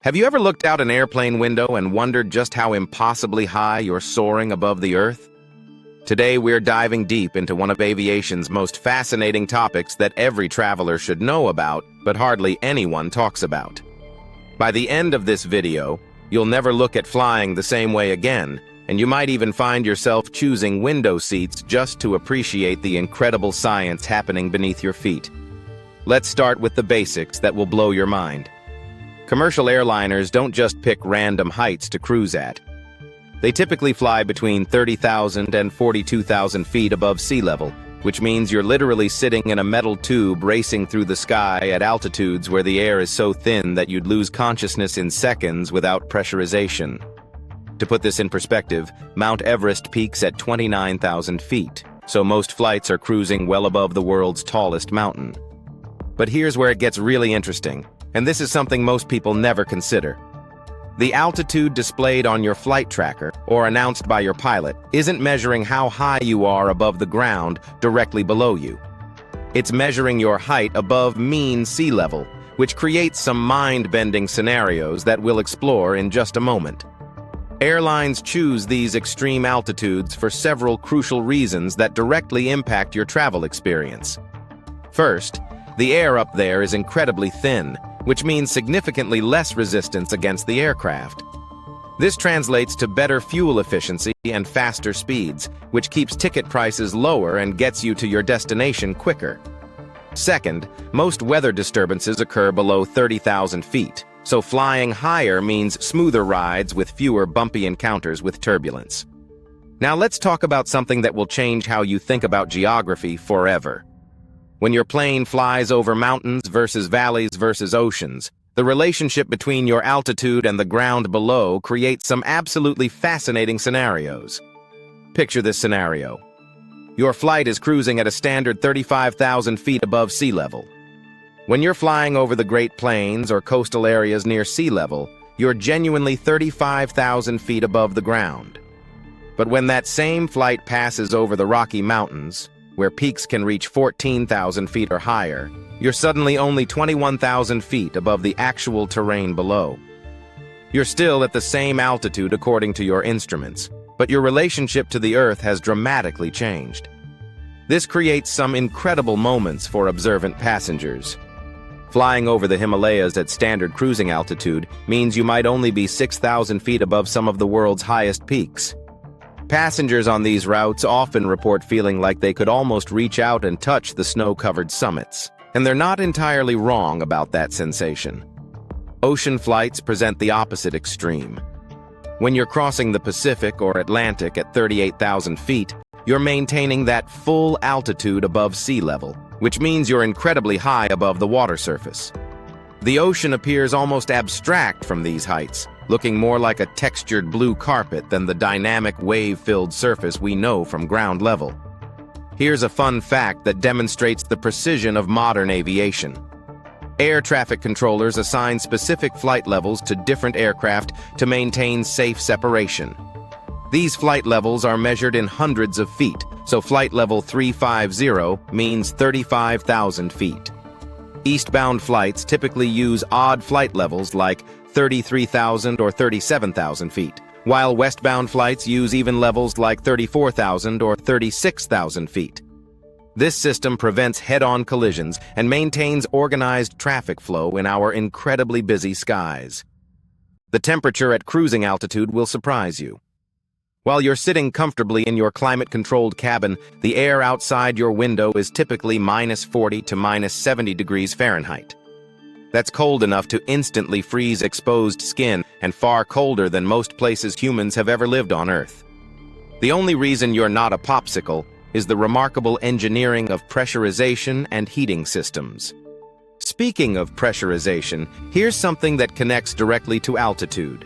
Have you ever looked out an airplane window and wondered just how impossibly high you're soaring above the Earth? Today we're diving deep into one of aviation's most fascinating topics that every traveler should know about, but hardly anyone talks about. By the end of this video, you'll never look at flying the same way again, and you might even find yourself choosing window seats just to appreciate the incredible science happening beneath your feet. Let's start with the basics that will blow your mind. Commercial airliners don't just pick random heights to cruise at. They typically fly between 30,000 and 42,000 feet above sea level, which means you're literally sitting in a metal tube racing through the sky at altitudes where the air is so thin that you'd lose consciousness in seconds without pressurization. To put this in perspective, Mount Everest peaks at 29,000 feet, so most flights are cruising well above the world's tallest mountain. But here's where it gets really interesting. And this is something most people never consider. The altitude displayed on your flight tracker, or announced by your pilot, isn't measuring how high you are above the ground directly below you. It's measuring your height above mean sea level, which creates some mind-bending scenarios that we'll explore in just a moment. Airlines choose these extreme altitudes for several crucial reasons that directly impact your travel experience. First, the air up there is incredibly thin, which means significantly less resistance against the aircraft. This translates to better fuel efficiency and faster speeds, which keeps ticket prices lower and gets you to your destination quicker. Second, most weather disturbances occur below 30,000 feet, so flying higher means smoother rides with fewer bumpy encounters with turbulence. Now let's talk about something that will change how you think about geography forever. When your plane flies over mountains versus valleys versus oceans, the relationship between your altitude and the ground below creates some absolutely fascinating scenarios. Picture this scenario. Your flight is cruising at a standard 35,000 feet above sea level. When you're flying over the Great Plains or coastal areas near sea level, you're genuinely 35,000 feet above the ground. But when that same flight passes over the Rocky Mountains, where peaks can reach 14,000 feet or higher, you're suddenly only 21,000 feet above the actual terrain below. You're still at the same altitude according to your instruments, but your relationship to the Earth has dramatically changed. This creates some incredible moments for observant passengers. Flying over the Himalayas at standard cruising altitude means you might only be 6,000 feet above some of the world's highest peaks. Passengers on these routes often report feeling like they could almost reach out and touch the snow-covered summits, and they're not entirely wrong about that sensation. Ocean flights present the opposite extreme. When you're crossing the Pacific or Atlantic at 38,000 feet, you're maintaining that full altitude above sea level, which means you're incredibly high above the water surface. The ocean appears almost abstract from these heights, looking more like a textured blue carpet than the dynamic wave-filled surface we know from ground level. Here's a fun fact that demonstrates the precision of modern aviation. Air traffic controllers assign specific flight levels to different aircraft to maintain safe separation. These flight levels are measured in hundreds of feet, so flight level 350 means 35,000 feet. Eastbound flights typically use odd flight levels like 33,000 or 37,000 feet, while westbound flights use even levels like 34,000 or 36,000 feet. This system prevents head-on collisions and maintains organized traffic flow in our incredibly busy skies. The temperature at cruising altitude will surprise you. While you're sitting comfortably in your climate-controlled cabin, the air outside your window is typically -40 to -70 degrees Fahrenheit. That's cold enough to instantly freeze exposed skin and far colder than most places humans have ever lived on Earth. The only reason you're not a popsicle is the remarkable engineering of pressurization and heating systems. Speaking of pressurization, here's something that connects directly to altitude.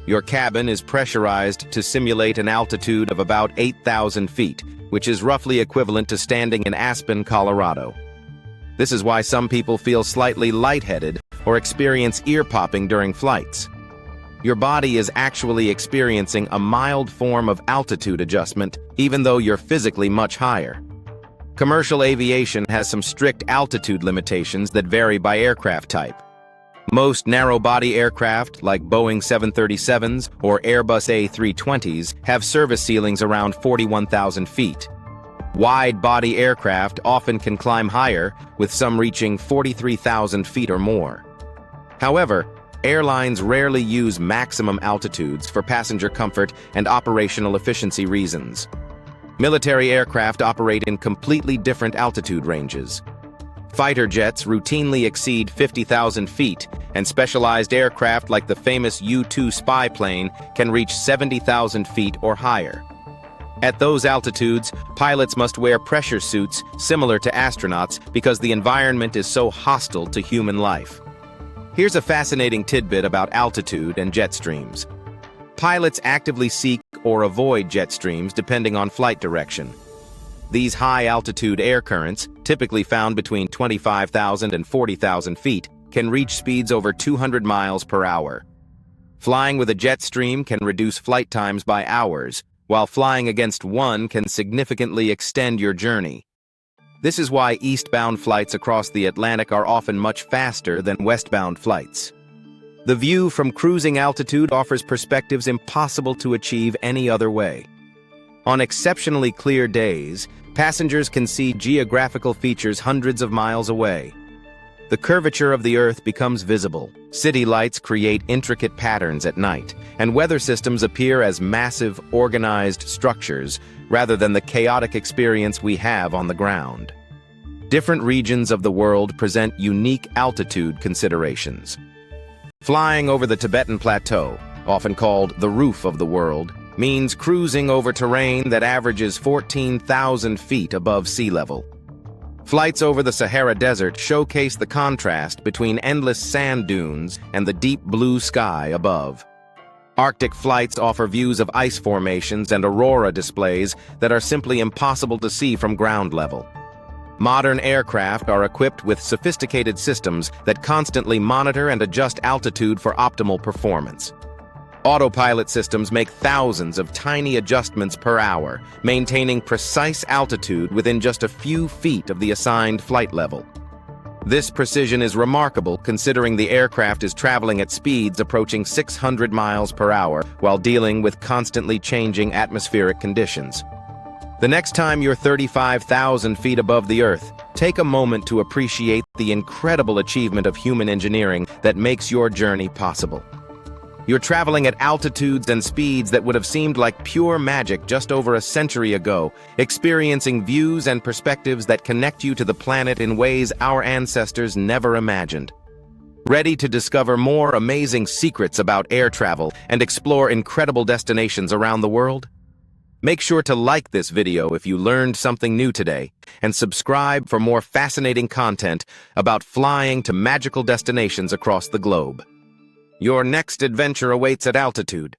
Your cabin is pressurized to simulate an altitude of about 8,000 feet, which is roughly equivalent to standing in Aspen, Colorado. This is why some people feel slightly lightheaded or experience ear popping during flights. Your body is actually experiencing a mild form of altitude adjustment, even though you're physically much higher. Commercial aviation has some strict altitude limitations that vary by aircraft type. Most narrow-body aircraft, like Boeing 737s or Airbus A320s, have service ceilings around 41,000 feet. Wide-body aircraft often can climb higher, with some reaching 43,000 feet or more. However, airlines rarely use maximum altitudes for passenger comfort and operational efficiency reasons. Military aircraft operate in completely different altitude ranges. Fighter jets routinely exceed 50,000 feet, and specialized aircraft like the famous U-2 spy plane can reach 70,000 feet or higher. At those altitudes, pilots must wear pressure suits similar to astronauts because the environment is so hostile to human life. Here's a fascinating tidbit about altitude and jet streams. Pilots actively seek or avoid jet streams depending on flight direction. These high-altitude air currents, typically found between 25,000 and 40,000 feet, can reach speeds over 200 miles per hour. Flying with a jet stream can reduce flight times by hours, while flying against one can significantly extend your journey. This is why eastbound flights across the Atlantic are often much faster than westbound flights. The view from cruising altitude offers perspectives impossible to achieve any other way. On exceptionally clear days, passengers can see geographical features hundreds of miles away. The curvature of the Earth becomes visible, city lights create intricate patterns at night, and weather systems appear as massive, organized structures rather than the chaotic experience we have on the ground. Different regions of the world present unique altitude considerations. Flying over the Tibetan Plateau, often called the roof of the world, means cruising over terrain that averages 14,000 feet above sea level. Flights over the Sahara Desert showcase the contrast between endless sand dunes and the deep blue sky above. Arctic flights offer views of ice formations and aurora displays that are simply impossible to see from ground level. Modern aircraft are equipped with sophisticated systems that constantly monitor and adjust altitude for optimal performance. Autopilot systems make thousands of tiny adjustments per hour, maintaining precise altitude within just a few feet of the assigned flight level. This precision is remarkable considering the aircraft is traveling at speeds approaching 600 miles per hour while dealing with constantly changing atmospheric conditions. The next time you're 35,000 feet above the Earth, take a moment to appreciate the incredible achievement of human engineering that makes your journey possible. You're traveling at altitudes and speeds that would have seemed like pure magic just over a century ago, experiencing views and perspectives that connect you to the planet in ways our ancestors never imagined. Ready to discover more amazing secrets about air travel and explore incredible destinations around the world? Make sure to like this video if you learned something new today, and subscribe for more fascinating content about flying to magical destinations across the globe. Your next adventure awaits at altitude.